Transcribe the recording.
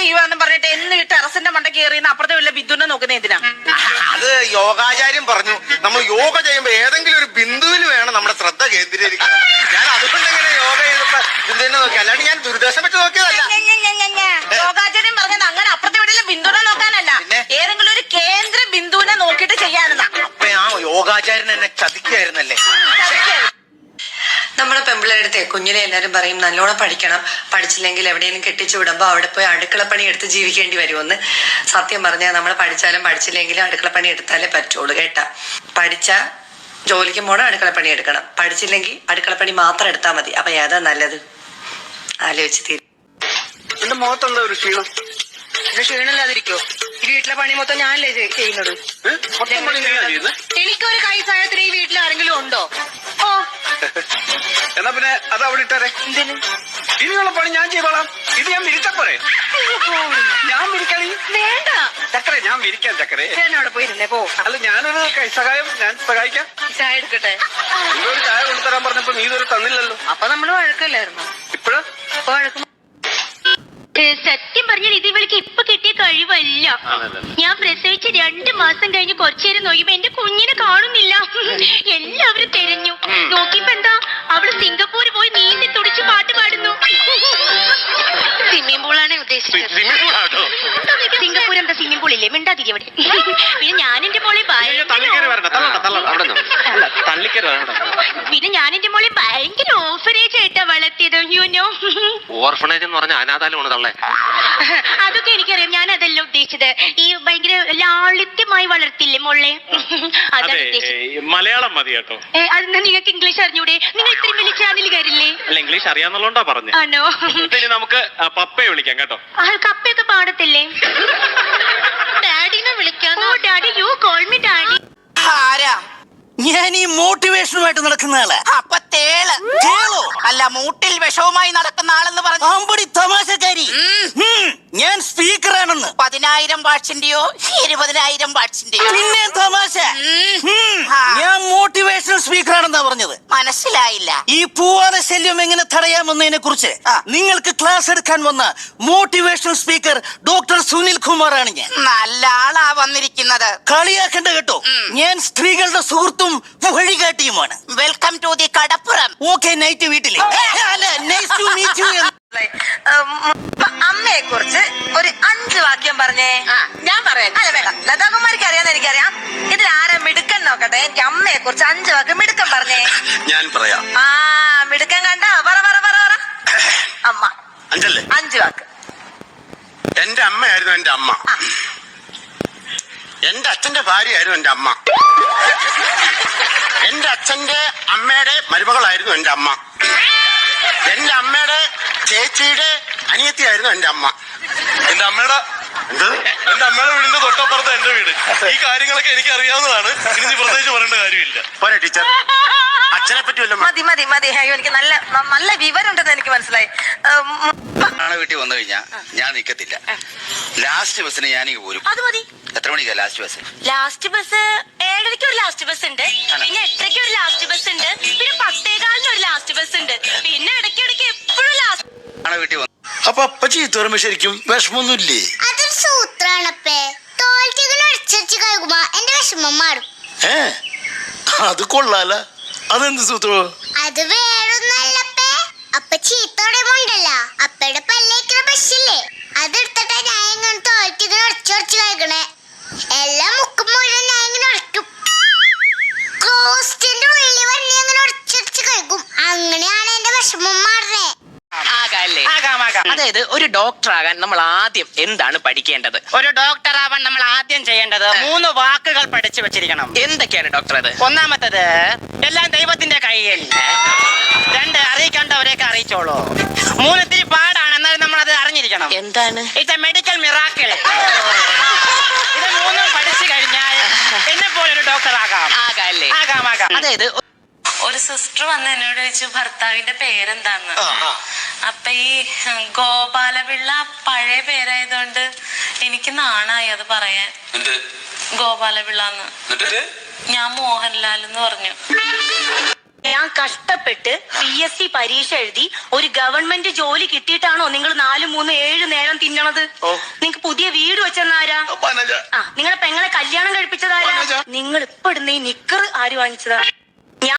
ചെയ്യുവാന്ന് പറഞ്ഞിട്ട് എന്ന് ഈ ടെറസിന്റെ മണ്ട കയറിയെന്ന് അപ്പുറത്തെ വല്ല ബിന്ദുവിനെ നോക്കുന്ന എന്തിനാ? അത് യോഗാചാര്യം പറഞ്ഞു, നമ്മൾ യോഗ ചെയ്യുമ്പോ ഏതെങ്കിലും ഒരു ബിന്ദുവിൽ വേണം നമ്മുടെ ശ്രദ്ധ കേന്ദ്രീകരിക്കുന്നത്. ഞാൻ അതുകൊണ്ട് എങ്ങനെ യോഗ ചെയ്തപ്പോ ബിന്ദുവിനെ നോക്കി, അല്ലാണ്ട് ഞാൻ ദുരിതാശം വെച്ച് നോക്കിയതല്ല. യോഗാചാര്യം പറഞ്ഞത് അങ്ങനെ അപ്പുറത്തെ വീട്ടിലെ ബിന്ദുവിനെ നോക്കാനല്ല, ഏതെങ്കിലും ഒരു കേന്ദ്ര ബിന്ദുവിനെ നോക്കിയിട്ട് ചെയ്യാനെന്നാ. അപ്പൊ ആ യോഗാചാര്യൻ എന്നെ ചതിക്കായിരുന്നല്ലേ? നമ്മുടെ പെമ്പിളെടുത്ത് കുഞ്ഞിലെ എല്ലാരും പറയും നല്ലോണം പഠിക്കണം, പഠിച്ചില്ലെങ്കിൽ എവിടെയെങ്കിലും കെട്ടിച്ചു വിടുമ്പോ അവിടെ പോയി അടുക്കളപ്പണി എടുത്ത് ജീവിക്കേണ്ടി വരുമെന്ന്. സത്യം പറഞ്ഞാൽ നമ്മൾ പഠിച്ചാലും പഠിച്ചില്ലെങ്കിലും അടുക്കളപ്പണി എടുത്താലേ പറ്റുള്ളൂ കേട്ടാ. പഠിച്ച ജോലിക്ക് പോണം, അടുക്കളപ്പണി എടുക്കണം. പഠിച്ചില്ലെങ്കിൽ അടുക്കളപ്പണി മാത്രം എടുത്താൽ മതി. അപ്പൊ ഏതാ നല്ലത് ആലോചിച്ച് തീരും. എന്റെ മുഖത്തെന്താ ഒരു ക്ഷീണം? ക്ഷീണമില്ലാതിരിക്കോ? ഈ വീട്ടിലെ പണി മൊത്തം ഞാനല്ലേ ചെയ്യുന്നത്. എനിക്കൊരു കൈ സഹായത്തിന് ഈ വീട്ടിൽ ആരെങ്കിലും ഉണ്ടോ? ഓ എന്നാ പിന്നെ അത് അവിടെ ഇട്ടേ. എന്തിന്? ഇനിയുള്ള പണി ഞാൻ ചെയ്തോളാം. ഇത് ഞാൻ വിരിച്ചപ്പോരെ? ഞാൻ വിരിക്കണി വേണ്ട ചക്കരെ, ഞാൻ വിരിക്കാം ചക്കരെ. അവിടെ പോയിരുന്നേ പോ. അല്ല, ഞാനൊരു കൈ സഹായം, ഞാൻ സഹായിക്കാം. ചായ എടുക്കട്ടെ? ഒരു ചായ കൊണ്ടുതരാൻ പറഞ്ഞപ്പോ നീ ഇതൊരു തന്നില്ലല്ലോ. അപ്പൊ നമ്മള് വഴക്കല്ലായിരുന്നു. ഇപ്പഴാ വഴക്കും. സത്യം പറഞ്ഞാൽ ഇത് ഇവൾക്ക് ഇപ്പൊ കിട്ടിയ കഴിവല്ല. ഞാൻ പ്രസവിച്ച് 2 മാസം കഴിഞ്ഞ് കുറച്ചു നേരം നോക്കിയപ്പോ എന്റെ കുഞ്ഞിനെ കാണുന്നില്ല. എല്ലാവരും തിരഞ്ഞു നോക്കിയപ്പോ എന്താ, അവള് സിംഗപ്പൂര് പോയി നീന്തി തുടിച്ച് പാട്ട് പാടുന്നു. സ്വിമ്മിംഗ് പൂളാണ് ഉദ്ദേശിച്ചത്. സിംഗപ്പൂർ എന്താ സ്വിമ്മിംഗ് പൂൾ ഇല്ലേ? മിണ്ടാതിരി അവിടെ. പിന്നെ ഞാൻ എന്റെ മോളെ ഭയങ്കര ഓഫറേജ് ആയിട്ടാ വളർത്തിയത്. യുനോ, ഓർഫണേജ് എന്ന് പറഞ്ഞ അനാഥാലമാണ് തള്ളേ. അതൊക്കെ എനിക്കറിയാം, ഞാൻ അതല്ല ഉദ്ദേശിച്ചത്. ഈ ഭയങ്കര ലാളിത്യമായി വളർത്തില്ലേ മോളെ, അതാണ് ഉദ്ദേശിച്ചത്. മലയാളം മതി കേട്ടോ. അതെന്നാ നിങ്ങൾക്ക് ഇംഗ്ലീഷ് അറിഞ്ഞൂടെ? നിങ്ങൾ ഇത്രയും വലിയ ചാനലുകാരില്ലേ? അല്ല, ഇംഗ്ലീഷ് അറിയാന്നുള്ളോണ്ടാ പറഞ്ഞു. ആണോ? ഇനി നമുക്ക് പപ്പയെ വിളിക്കാം കേട്ടോ. കപ്പയൊക്കെ പാടത്തില്ലേ? ഡാഡിനെ വിളിക്കാം. Oh daddy, you call me daddy. ആരാ? ഞാൻ ഈ മോട്ടിവേഷനുമായിട്ട് നടക്കുന്ന ആളാ. അപ്പൊ തേള് അല്ല, മൂട്ടിൽ വിഷവുമായി നടക്കുന്ന ആളെന്ന് പറഞ്ഞു. അമ്പടി തമാശക്കാരി. ഞാൻ സ്പീക്കറാണെന്ന്. 10,000 വാട്സിന്റെയോ 20,000 വാട്സിന്റെയോ? പിന്നെ തമാശ. ഞാൻ മോട്ടിവേഷണൽ സ്പീക്കറാണെന്നാ പറഞ്ഞത്. മനസ്സിലായില്ല. ഈ പൂവാല ശല്യം എങ്ങനെ തടയാമെന്നതിനെ കുറിച്ച് നിങ്ങൾക്ക് ക്ലാസ് എടുക്കാൻ വന്ന motivational speaker doctor Sunil Kumar ആണ് ഞാൻ. നല്ല ആളാ വന്നിരിക്കുന്നത്. കളിയാക്കണ്ട കേട്ടോ. ഞാൻ സ്ത്രീകളുടെ സുഹൃത്തും വഴികാട്ടിയുമാണ്. വെൽക്കം ടു ദി കടപ്പുറം. ഓക്കെ, നൈറ്റ് വീട്ടിലെ. Nice to meet you. അമ്മയെ കുറിച്ച് ഒരു 5 വാക്യം പറഞ്ഞേ. ഞാൻ പറയാം. അല്ല വേണ്ട, ലതാകുമാരിക്ക് അറിയാന്ന് എനിക്കറിയാം. ഇതിൽ ആരാ മിടുക്കൻ നോക്കട്ടെ. എനിക്ക് അമ്മയെ കുറിച്ച് 5 വാക്ക് മിടുക്കൻ പറഞ്ഞേ. ഞാൻ പറയാം. മിടുക്കൻ കണ്ട പറ പറ പറ പറ. അമ്മ 5 വാക്ക്. എന്റെ അമ്മയായിരുന്നു എന്റെ അമ്മ. എന്റെ അച്ഛന്റെ ഭാര്യയായിരുന്നു എന്റെ അമ്മ. എന്റെ അച്ഛന്റെ അമ്മയുടെ മരുമകളായിരുന്നു എന്റെ അമ്മ. എന്റെ അമ്മയുടെ ചേച്ചിയുടെ അനിയത്തിയായിരുന്നു എന്റെ അമ്മ. എന്റെ അമ്മയുടെ വീടിന്റെ തൊട്ടപ്പുറത്ത് എന്റെ വീട്. ഈ കാര്യങ്ങളൊക്കെ എനിക്ക് അറിയാവുന്നതാണ്. ഇനി പ്രത്യേകിച്ച് പറയേണ്ട കാര്യമില്ല. പോരെ ടീച്ചർ, അച്ഛനെ പറ്റി വല്ല മതി മതി മതി. അയ്യോ, എനിക്ക് നല്ല നല്ല വിവരമുണ്ടെന്ന് എനിക്ക് മനസ്സിലായി. വീട്ടിൽ വന്നു കഴിഞ്ഞാ ഞാൻ നിക്കത്തില്ല. ലാസ്റ്റ് ബസ്സിന് ഞാനിങ്ങ് പോരും. അത് മതി. എത്ര മണിക്കാ ലാസ്റ്റ് ബസ്? ലാസ്റ്റ് ബസ് 7:30 ഒരു ലാസ്റ്റ് ബസ് ഉണ്ട്, പിന്നെ 8:00 ഒരു ലാസ്റ്റ് ബസ് ഉണ്ട്, പിന്നെ 10:15 ഒരു ലാസ്റ്റ് ബസ് ഉണ്ട്, പിന്നെ ഇടയ്ക്കിടയ്ക്ക് എപ്പോഴും ലാസ്റ്റ്. വീട്ടിൽ വന്നു. അപ്പൊ അപ്പച്ചി തുറമ്പോ ശരിക്കും വിഷമൊന്നുമില്ലേ? അതൊരു സൂത്രാണപ്പേ. തോൽറ്റികൾ അടിച്ചടിച്ച് കഴിക്കുമ്പോ എന്റെ വിഷമം മാറും. അത് കൊള്ളാല. അതെന്ത് സൂത്രോ? അത് വേറൊന്നല്ലപ്പേ. അപ്പ ചീത്തോടെ ഉണ്ടല്ല, അപ്പയുടെ പല്ലേക്കുന്ന ബസ്സില്ലേ, അതെടുത്തിട്ടാ ഞാൻ ഇങ്ങനെ തോൽറ്റികൾ അടിച്ചടിച്ച് കഴിക്കണേ. എല്ലാം മുക്കും മുഴുവൻ ഞാൻ ഇങ്ങനെ അടയ്ക്കും. ക്രോസ്റ്റിന്റെ ഉള്ളിൽ വണ്ണി അങ്ങനെ അടിച്ചടിച്ച് കഴിക്കും. അങ്ങനെയാണ് എന്റെ വിഷമം മാറേ. അതായത് ഒരു ഡോക്ടർ ആകാൻ നമ്മൾ ആദ്യം എന്താണ് പഠിക്കേണ്ടത്? ഒരു ഡോക്ടർ ആവാൻ നമ്മൾ ആദ്യം ചെയ്യേണ്ടത് 3 വാക്കുകൾ പഠിച്ചു വെച്ചിരിക്കണം. എന്തൊക്കെയാണ് ഡോക്ടർ? അത് ഒന്നാമത്തത്, എല്ലാം ദൈവത്തിന്റെ കയ്യിൽ. 2, അറിയിക്കേണ്ടവരെയൊക്കെ അറിയിച്ചോളൂ. 3, ഇത്തിരി പാടാണ്, എന്നാലും നമ്മൾ അത് അറിഞ്ഞിരിക്കണം. എന്താണ്? It's A medical miracle. ഇത് 3 പഠിച്ചു കഴിഞ്ഞാൽ എന്നെ പോലെ ഒരു ഡോക്ടർ ആകാം. ആകാം. അതായത് ഒരു സിസ്റ്റർ വന്ന് എന്നോട് ചോദിച്ചു ഭർത്താവിന്റെ പേരെന്താന്ന്. അപ്പൊ ഈ ഗോപാലപിള്ള പഴയ പേരായതുകൊണ്ട് എനിക്ക് നാണായി അത് പറയാൻ. ഗോപാലപിള്ള ഞാൻ മോഹൻലാൽ എന്ന് പറഞ്ഞു. ഞാൻ കഷ്ടപ്പെട്ട് PSC പരീക്ഷ എഴുതി ഒരു ഗവൺമെന്റ് ജോലി കിട്ടിയിട്ടാണോ നിങ്ങൾ 4, 3, 7 നേരം തിന്നണത്? നിങ്ങൾക്ക് പുതിയ വീട് വെച്ചെന്നാരാ? നിങ്ങളുടെ പെങ്ങളെ കല്യാണം കഴിപ്പിച്ചതാരാ? നിങ്ങൾ ഇപ്പൊ ഇടുന്ന ഈ നിക്കർ ആര് വാങ്ങിച്ചതാ?